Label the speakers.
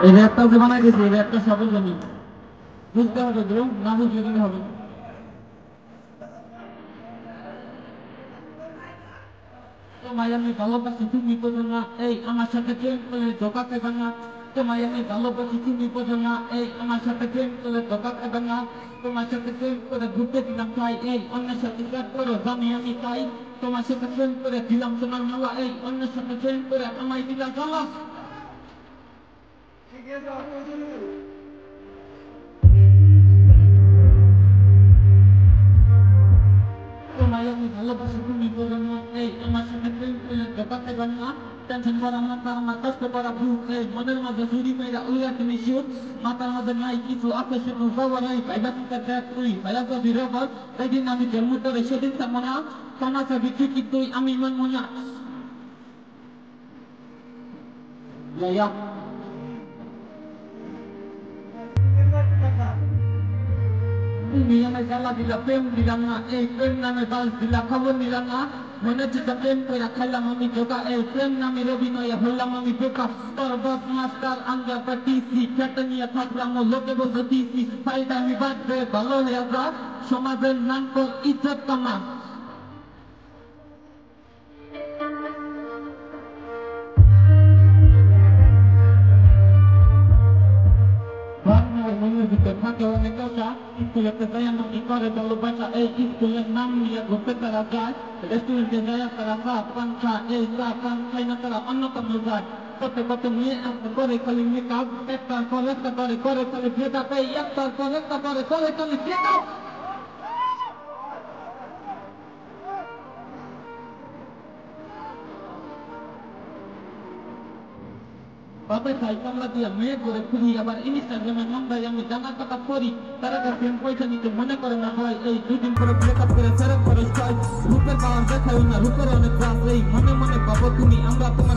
Speaker 1: এই র্যাপটা যে বানাই দিয়েছে এই র্যাপটা সবার জন্য বুঝতে হবে, না বুঝলে হবে। তোমায় আমি ভালোবাসি তুমি বোঝো না, এই আমার সাথে প্রেম করে ধোকা দেবে না। তোমায় আমি ভালোবাসি তুমি বোঝো না, এই আমার সাথে প্রেম করে ধোকা দেবে না। তোমার সাথে প্রেম করে ঘুরতে দিলাম তাই, এই অন্যের সাথে প্রেম করো জানি আমি তাই। তোমার সাথে প্রেম করে দিলাম তোমার মালা, এই অন্যের সাথে প্রেম করে আমায় দিলা জ্বালা। তোমায় আমি ভালোবাসি তুমি বোঝো না, এই আমার সাথে প্রেম করে ধোকা দেবে না। টেনশন করা মাথা আমার কষ্ট করা ভুল, এই মনের মাঝে চুরি মেয়েরা উল্লা তুমি সুর। মাথার মধ্যে নাই কিছু আছে শুধু খবর, এই ভাইবা চিন্তা দেখ তুই ভাইয়া যদি রবর। এই দিন আমি জন্ম করে সেদিন তেমন না, তোমার ছবি ঠিকই তুই আমি মানব না। তুমি আমায় জ্বালা দিলা প্রেম দিলাম না, এই প্রেম নামে বাস দিলা খবর নিলাম না। মনে চিন্তা প্রেম করে খাইলাম আমি ধোকা, এই প্রেম নামে অভিনয়ে হইলাম আমি বোকা। তোর বস মাস্টার আঙ্গা পাঠিয়েছি খেতে নিয়ে থাকলাম ও লোকে বলতে দিয়েছি ফাইলটা আমি বাদ দে ভালো হয়ে যা, সমাজের নাম কর ইজ্জত কামা। মনের ভিতর থাকে অনেক আশা, স্কুলেতে যাই আমাকে করে ভালোবাসা, এই স্কুলের নাম নিয়ে ঘুরতে তারা যায়। রেস্টুরেন্টে যায় তারা চা পান খা, এই চা পান খাই না তারা অন্যতম যায়। কত কত মেয়ে আসতে করে খালি মেকআপ, একটার পর একটা করে করে খালি ব্রেকআপ, এই একটার পর একটা করে করে খালি ব্রেকআপ। বাবা চাই কামলা দিয়া মেয়ে করে খুঁড়ি, আবার ইনস্টাগ্রামে মন্দায় আমি জানার কথা করি। তারা কাছে পয়সা নিতে মনে করে না হয়, এই দুদিন করে ব্রেকআপ করে ফেরত করে চাই। রূপের পাওয়ার দেখায় না রূপের অনেক রাত, এই মনে মনে ভাবো তুমি আমরা তোমার